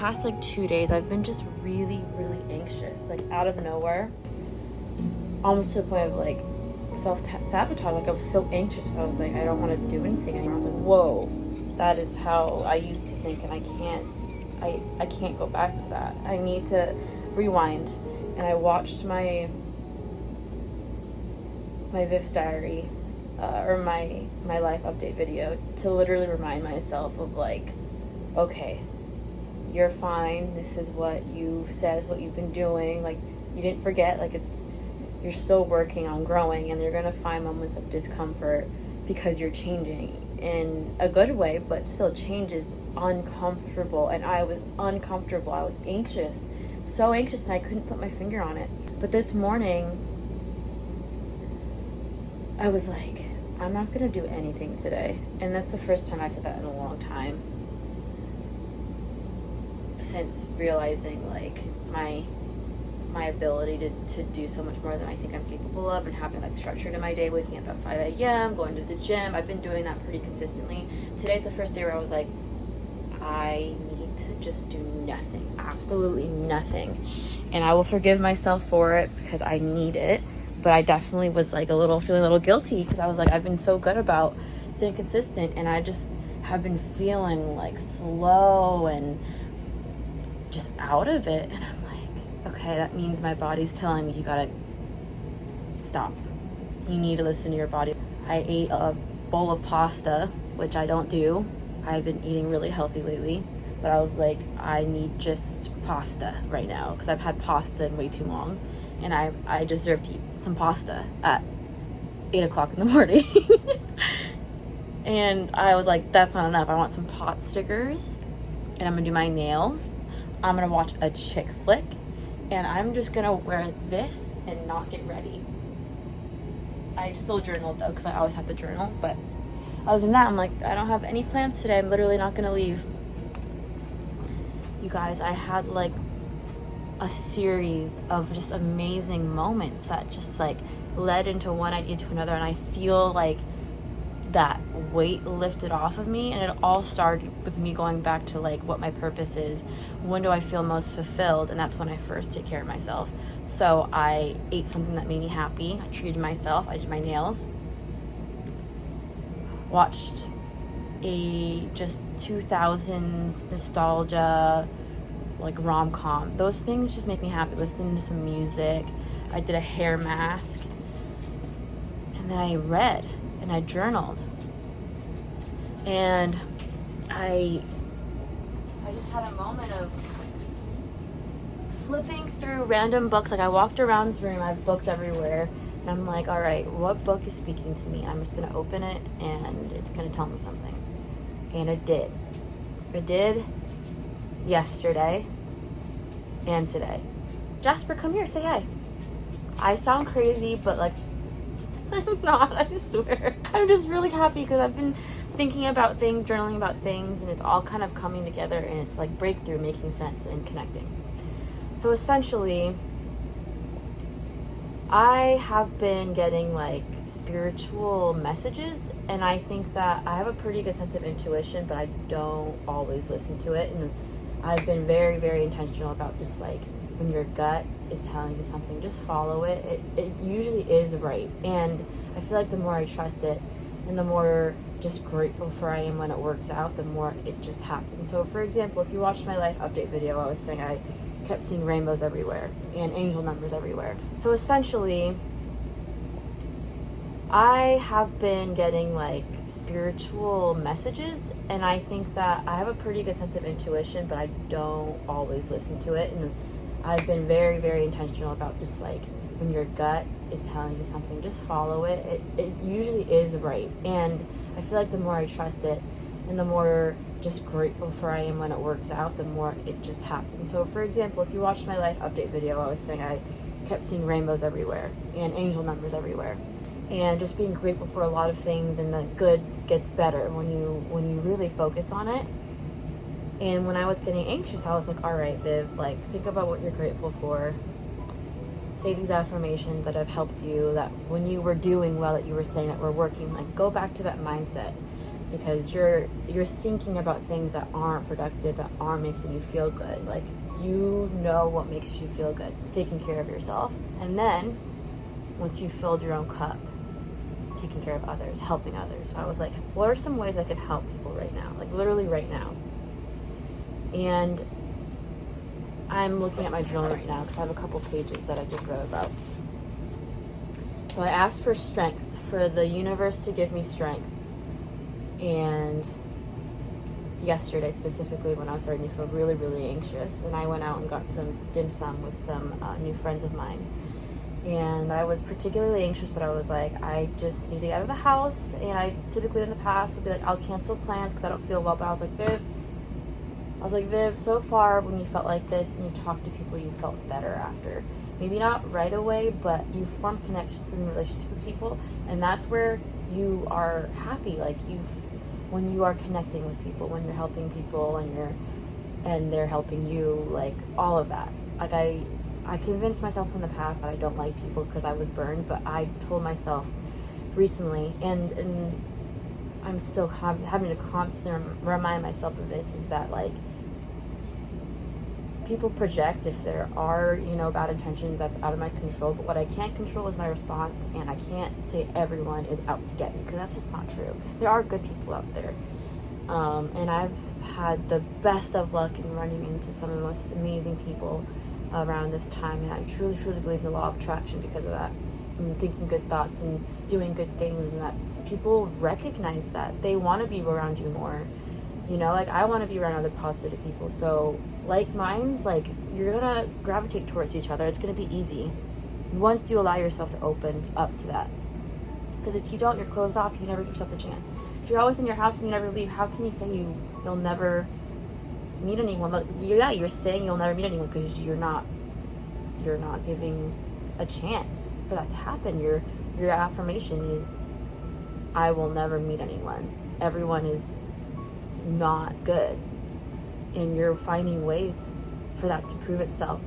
past like 2 days, I've been just really, really anxious, like out of nowhere, almost to the point of like self-sabotage. Like I was so anxious, I was like, I don't want to do anything anymore. I was like, whoa, that is how I used to think, and I can't go back to that. I need to rewind. And I watched my Viv's diary, or my life update video, to literally remind myself of like, okay, you're fine, this is what you said, this is what you've been doing, like you didn't forget, like you're still working on growing, and you're gonna find moments of discomfort because you're changing in a good way, but still change is uncomfortable. And I was uncomfortable, I was anxious, so anxious, and I couldn't put my finger on it. But this morning I was like, I'm not gonna do anything today. And that's the first time I said that in a long time, since realizing like my ability to do so much more than I think I'm capable of, and having like structure to my day, waking up at 5 a.m., going to the gym. I've been doing that pretty consistently. Today's the first day where I was like, I need to just do nothing, absolutely nothing. And I will forgive myself for it because I need it. But I definitely was like feeling a little guilty, because I was like, I've been so good about staying consistent, and I just have been feeling like slow and just out of it. And I'm like, okay, that means my body's telling me you gotta stop. You need to listen to your body. I ate a bowl of pasta, which I don't do. I've been eating really healthy lately, but I was like, I need just pasta right now, because I've had pasta in way too long, and I deserve to eat some pasta at 8 o'clock in the morning. And I was like, that's not enough. I want some pot stickers, and I'm gonna do my nails. I'm gonna watch a chick flick, and I'm just gonna wear this and not get ready. I still journaled though, because I always have to journal, but other than that, I'm like, I don't have any plans today. I'm literally not gonna leave. You guys, I had like a series of just amazing moments that just like led into one idea to another, and I feel like that weight lifted off of me. And it all started with me going back to like what my purpose is. When do I feel most fulfilled? And that's when I first take care of myself. So I ate something that made me happy, I treated myself, I did my nails, watched a just 2000s nostalgia like rom-com. Those things just make me happy. Listening to some music. I did a hair mask, and then I read and I journaled, and I just had a moment of flipping through random books. Like I walked around this room, I have books everywhere, and I'm like, all right, what book is speaking to me? I'm just gonna open it, and it's gonna tell me something. And it did yesterday and today. Jasper, come here, say hi. I sound crazy, but like I'm not, I swear. I'm just really happy because I've been thinking about things, journaling about things, and it's all kind of coming together, and it's like breakthrough, making sense and connecting. So essentially, I have been getting like spiritual messages, and I think that I have a pretty good sense of intuition, but I don't always listen to it. And I've been very, very intentional about just like, when your gut is telling you something, just follow it. It usually is right. And I feel like the more I trust it, and the more just grateful for I am when it works out, the more it just happens. So for example, if you watched my life update video, I was saying I kept seeing rainbows everywhere and angel numbers everywhere. So essentially, I have been getting like spiritual messages, and I think that I have a pretty good sense of intuition, but I don't always listen to it. And I've been very, very intentional about just like, when your gut is telling you something, just follow it. It usually is right. And I feel like the more I trust it, and the more just grateful for I am when it works out, the more it just happens. So for example, if you watched my life update video, I was saying I kept seeing rainbows everywhere and angel numbers everywhere, and just being grateful for a lot of things, and the good gets better when you really focus on it. And when I was getting anxious, I was like, all right, Viv, like think about what you're grateful for. Say these affirmations that have helped you, that when you were doing well, that you were saying that were working, like go back to that mindset. because you're thinking about things that aren't productive, that aren't making you feel good. Like, you know what makes you feel good, taking care of yourself. And then once you filled your own cup, taking care of others, helping others, I was like, what are some ways I can help people right now, like literally right now? And I'm looking at my journal right now because I have a couple pages that I just wrote about. So I asked for strength, for the universe to give me strength. And yesterday specifically, when I was starting to feel really, really anxious, and I went out and got some dim sum with some new friends of mine. And I was particularly anxious, but I was like, I just need to get out of the house. And I typically in the past would be like, I'll cancel plans because I don't feel well. But I was like, Viv, so far when you felt like this and you've talked to people, you felt better after. Maybe not right away, but you form connections and relationships with people. And that's where you are happy. Like, when you are connecting with people, when you're helping people and they're helping you, like all of that. Like, I convinced myself in the past that I don't like people because I was burned, but I told myself recently, and I'm still having to constantly remind myself of this, is that, like, people project if there are, bad intentions. That's out of my control. But what I can't control is my response, and I can't say everyone is out to get me, because that's just not true. There are good people out there. And I've had the best of luck in running into some of the most amazing people around this time, and I truly, truly believe in the law of attraction because of that. And thinking good thoughts and doing good things, and that people recognize that. They want to be around you more. Like, I want to be around other positive people. So, like minds, like, you're gonna gravitate towards each other. It's gonna be easy once you allow yourself to open up to that. Because if you don't, you're closed off. You never give yourself the chance. If you're always in your house and you never leave, how can you say you'll never meet anyone? But you're saying you'll never meet anyone because you're not giving a chance for that to happen. Your affirmation is, I will never meet anyone. Everyone is not good. And you're finding ways for that to prove itself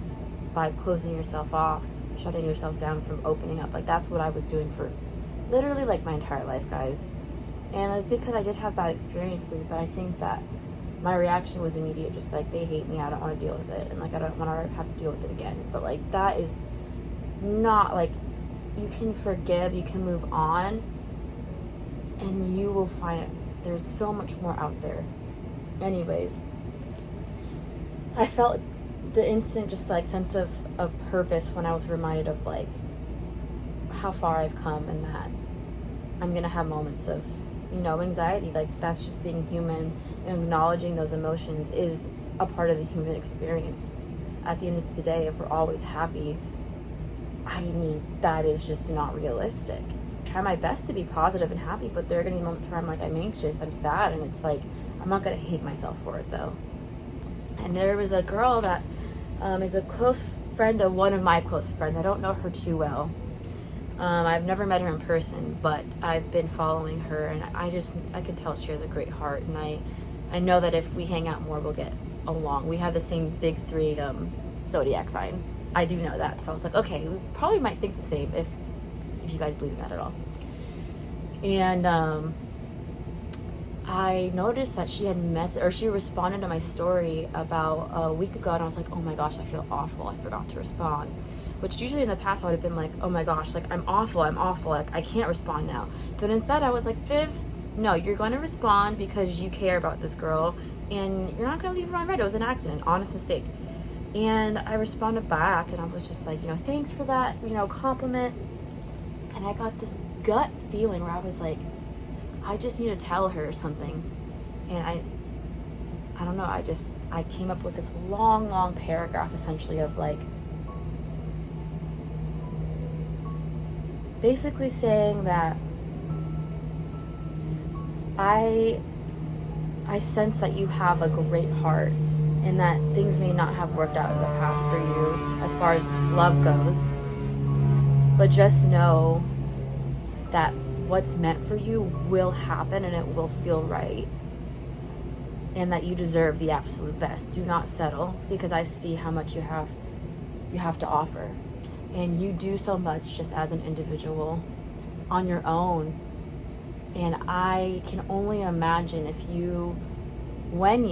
by closing yourself off, shutting yourself down from opening up. Like, that's what I was doing for literally, like, my entire life, guys. And it was because I did have bad experiences, but I think that my reaction was immediate, just like, they hate me, I don't want to deal with it, and, like, I don't want to have to deal with it again. But, like, that is not, like, you can forgive, you can move on, and you will find it. There's so much more out there. Anyways, I felt the instant just, like, sense of purpose when I was reminded of, like, how far I've come, and that I'm gonna have moments of, anxiety. Like, that's just being human, and acknowledging those emotions is a part of the human experience. At the end of the day, if we're always happy, that is just not realistic. Try my best to be positive and happy, but there are gonna be moments where I'm anxious, I'm sad, and it's like, I'm not gonna hate myself for it though. And there was a girl that is a close friend of one of my close friends. I don't know her too well. I've never met her in person, but I've been following her, and I can tell she has a great heart, and I know that if we hang out more, we'll get along. We have the same big three zodiac signs. I do know that, so I was like, okay, we probably might think the same if you guys believe in that at all. And I noticed that she had she responded to my story about a week ago, and I was like, oh my gosh, I feel awful, I forgot to respond. Which usually in the past I would have been like, oh my gosh, like, I'm awful, like, I can't respond now. But instead I was like, Viv, no, you're going to respond because you care about this girl, and you're not going to leave her on red. It was an accident, honest mistake. And I responded back, and I was just like, thanks for that, compliment. And I got this gut feeling where I was like, I just need to tell her something. And I don't know, I came up with this long paragraph essentially of, like, basically saying that I sense that you have a great heart, and that things may not have worked out in the past for you as far as love goes, but just know that what's meant for you will happen, and it will feel right, and that you deserve the absolute best. Do not settle, because I see how much you have to offer, and you do so much just as an individual on your own, And I can only imagine when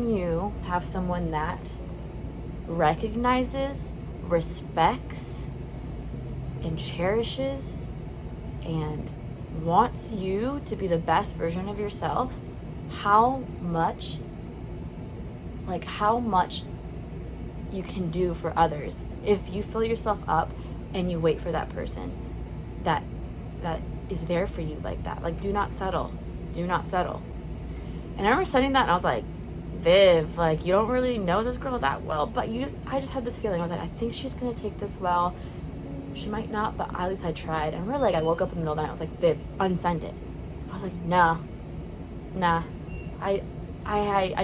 you have someone that recognizes, respects, and cherishes and wants you to be the best version of yourself, how much you can do for others if you fill yourself up and you wait for that person that is there for you like that. Like, do not settle. And I remember studying that and I was like, Viv, like, you don't really know this girl that well, but I just had this feeling. I was like, I think she's gonna take this well. She might not, but at least I tried. I remember, like, I woke up in the middle of the night. I was like, Viv, unsend it. I was like, nah. I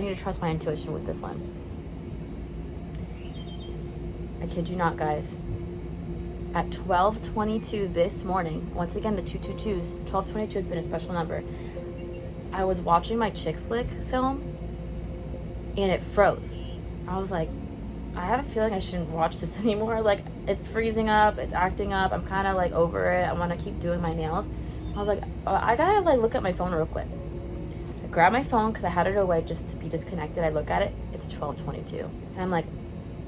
need to trust my intuition with this one. I kid you not, guys. At 12:22 this morning, once again, the 222s, 12:22 has been a special number. I was watching my chick flick film and it froze. I was like, I have a feeling I shouldn't watch this anymore. Like, it's freezing up, it's acting up. I'm kind of like over it. I want to keep doing my nails. I was like, I gotta like look at my phone real quick. I grabbed my phone because I had it away just to be disconnected. I look at it, it's 12:22. And I'm like,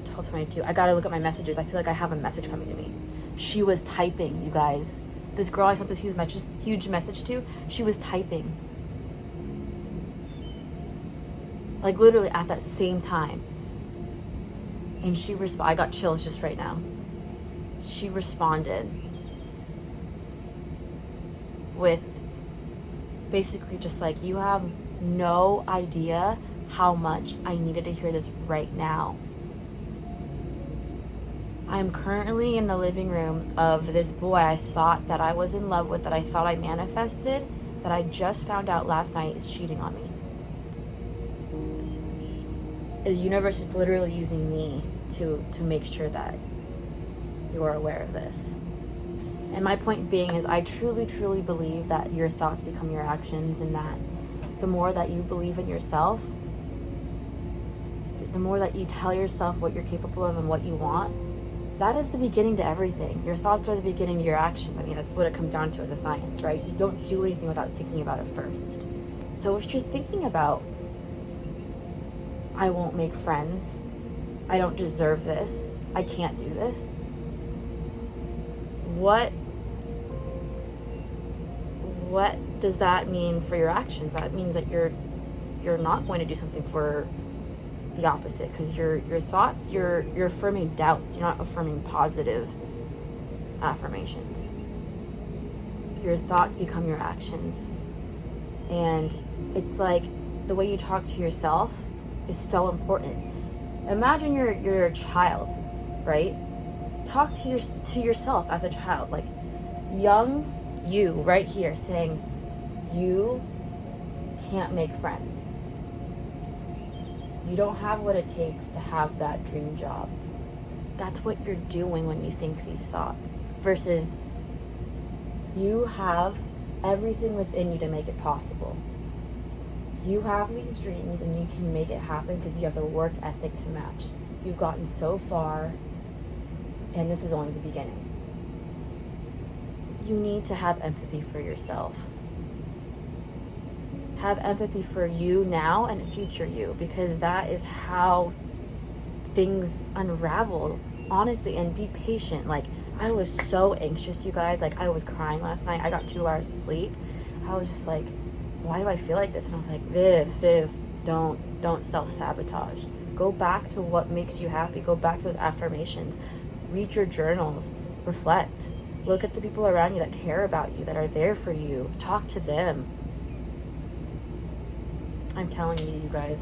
12:22. I gotta look at my messages. I feel like I have a message coming to me. She was typing, you guys. This girl I sent this huge message to, she was typing. Like, literally at that same time. And I got chills just right now. She responded with basically just like, you have no idea how much I needed to hear this right now. I'm currently in the living room of this boy I thought that I was in love with, that I thought I manifested, that I just found out last night is cheating on me. The universe is literally using me to make sure that you are aware of this. And my point being is, I truly, truly believe that your thoughts become your actions, and that the more that you believe in yourself, the more that you tell yourself what you're capable of and what you want, that is the beginning to everything. Your thoughts are the beginning of your actions. I mean, that's what it comes down to as a science, right? You don't do anything without thinking about it first. So if you're thinking about, I won't make friends, I don't deserve this, I can't do this, what does that mean for your actions? That means that you're not going to do something for the opposite, because your thoughts, you're affirming doubts. You're not affirming positive affirmations. Your thoughts become your actions. And it's like the way you talk to yourself is so important. Imagine you're a child, right? Talk to yourself as a child, like young you right here, saying you can't make friends. You don't have what it takes to have that dream job. That's what you're doing when you think these thoughts. Versus, you have everything within you to make it possible. You have these dreams and you can make it happen because you have the work ethic to match. You've gotten so far, and this is only the beginning. You need to have empathy for yourself. Have empathy for you now and future you, because that is how things unravel, honestly. And be patient. Like, I was so anxious, you guys. Like, I was crying last night. I got 2 hours of sleep. I was just like, why do I feel like this? And I was like, Viv, don't self-sabotage. Go back to what makes you happy. Go back to those affirmations. Read your journals. Reflect. Look at the people around you that care about you, that are there for you. Talk to them. I'm telling you guys.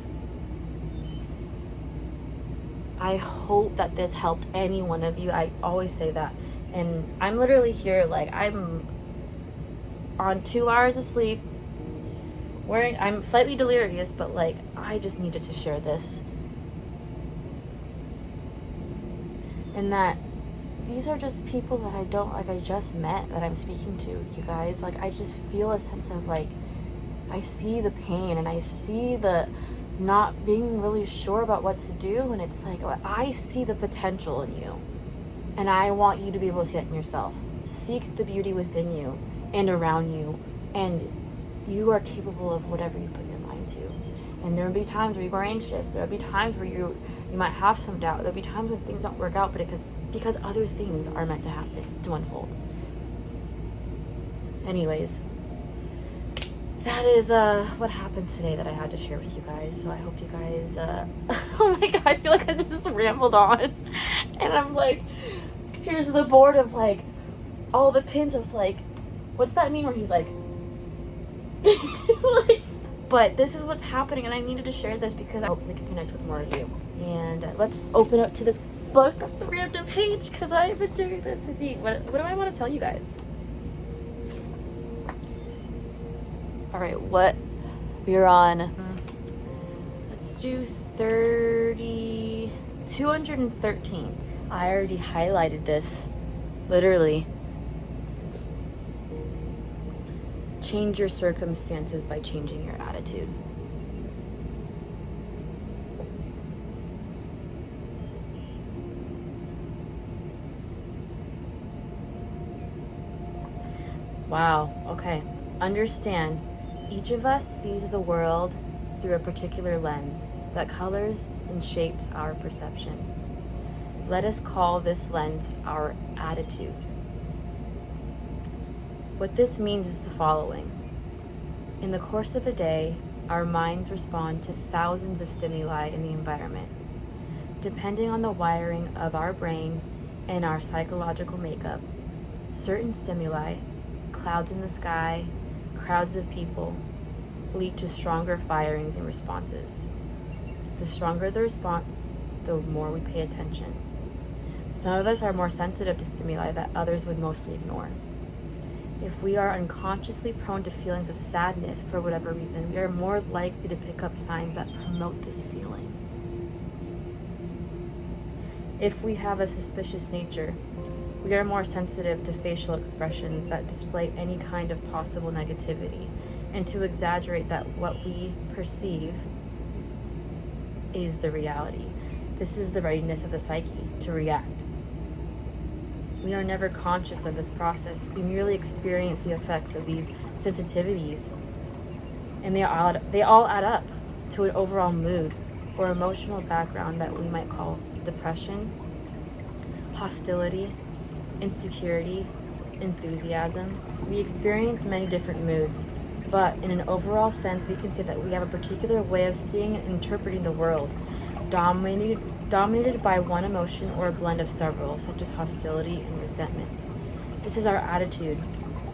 I hope that this helped any one of you. I always say that. And I'm literally here, like, I'm on 2 hours of sleep. I'm slightly delirious, but like, I just needed to share this. And that these are just people that I just met, that I'm speaking to, you guys. Like, I just feel a sense of, like, I see the pain and I see the not being really sure about what to do. And it's like, I see the potential in you. And I want you to be able to see it in yourself. Seek the beauty within you and around you, and you are capable of whatever you put your mind to. And there will be times where you are anxious. There will be times where you might have some doubt. There will be times when things don't work out, but because other things are meant to happen, to unfold. Anyways, that is what happened today that I had to share with you guys. So I hope you guys, oh my god, I feel like I just rambled on. And I'm like, here's the board of like, all the pins of like, what's that meme where he's like, like, but this is what's happening, and I needed to share this because I hope I can connect with more of you. And let's open up to this book off the random page, because I've been doing this to see what do I want to tell you guys. All right, what we're on, let's do 213. I already highlighted this, literally. Change your circumstances by changing your attitude. Wow, okay. Understand, each of us sees the world through a particular lens that colors and shapes our perception. Let us call this lens our attitude. What this means is the following. In the course of a day, our minds respond to thousands of stimuli in the environment. Depending on the wiring of our brain and our psychological makeup, certain stimuli, clouds in the sky, crowds of people, lead to stronger firings and responses. The stronger the response, the more we pay attention. Some of us are more sensitive to stimuli that others would mostly ignore. If we are unconsciously prone to feelings of sadness for whatever reason, we are more likely to pick up signs that promote this feeling. If we have a suspicious nature, we are more sensitive to facial expressions that display any kind of possible negativity, and to exaggerate that what we perceive is the reality. This is the readiness of the psyche to react. We are never conscious of this process. We merely experience the effects of these sensitivities, and they all add up to an overall mood or emotional background that we might call depression, hostility, insecurity, enthusiasm. We experience many different moods, but in an overall sense, we can say that we have a particular way of seeing and interpreting the world, dominated by one emotion or a blend of several, such as hostility and resentment. This is our attitude.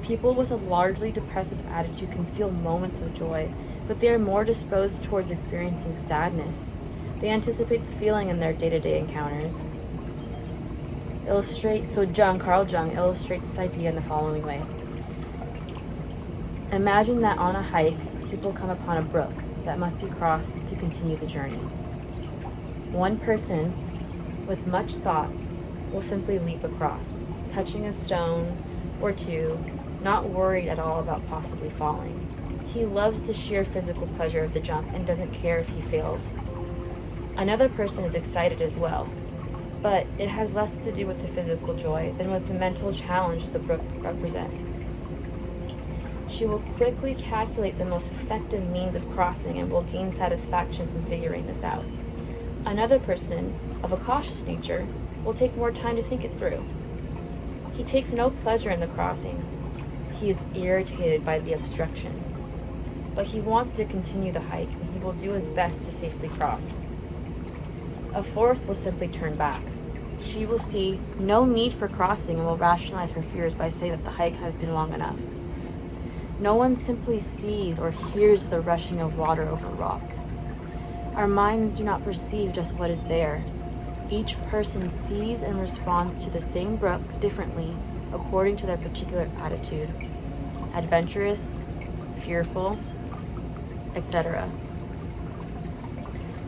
People with a largely depressive attitude can feel moments of joy, but they are more disposed towards experiencing sadness. They anticipate the feeling in their day-to-day encounters. Carl Jung illustrates this idea in the following way. Imagine that on a hike, people come upon a brook that must be crossed to continue the journey. One person, with much thought, will simply leap across, touching a stone or two, not worried at all about possibly falling. He loves the sheer physical pleasure of the jump and doesn't care if he fails. Another person is excited as well, but it has less to do with the physical joy than with the mental challenge the brook represents. She will quickly calculate the most effective means of crossing and will gain satisfaction from figuring this out. Another person, of a cautious nature, will take more time to think it through. He takes no pleasure in the crossing. He is irritated by the obstruction, but he wants to continue the hike, and he will do his best to safely cross. A fourth will simply turn back. She will see no need for crossing and will rationalize her fears by saying that the hike has been long enough. No one simply sees or hears the rushing of water over rocks. Our minds do not perceive just what is there. Each person sees and responds to the same brook differently according to their particular attitude, adventurous, fearful, etc.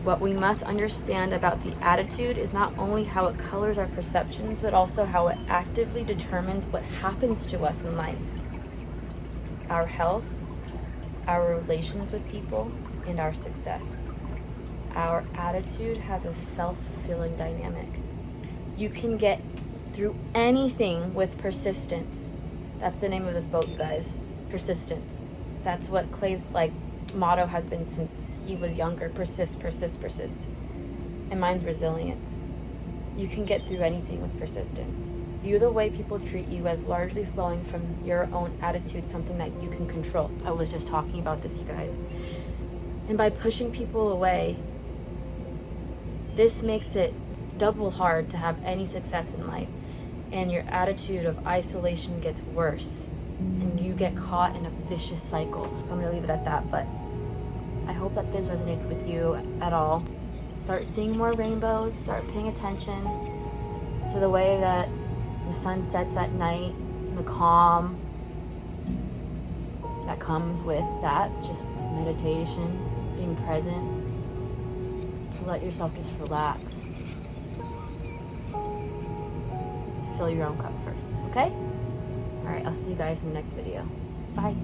What we must understand about the attitude is not only how it colors our perceptions, but also how it actively determines what happens to us in life. Our health, our relations with people, and our success. Our attitude has a self-fulfilling dynamic. You can get through anything with persistence That's the name of this boat, you guys. Persistence. That's what Clay's like motto has been since he was younger. Persist, persist, persist. And mine's resilience. You can get through anything with persistence. View the way people treat you as largely flowing from your own attitude, something that you can control. I was just talking about this, you guys. And by pushing people away, this makes it double hard to have any success in life. And your attitude of isolation gets worse. And you get caught in a vicious cycle. So I'm going to leave it at that. But I hope that this resonated with you at all. Start seeing more rainbows. Start paying attention to the way that the sun sets at night and the calm that comes with that. Just meditation, being present, to let yourself just relax. To fill your own cup first, okay? All right, I'll see you guys in the next video. Bye.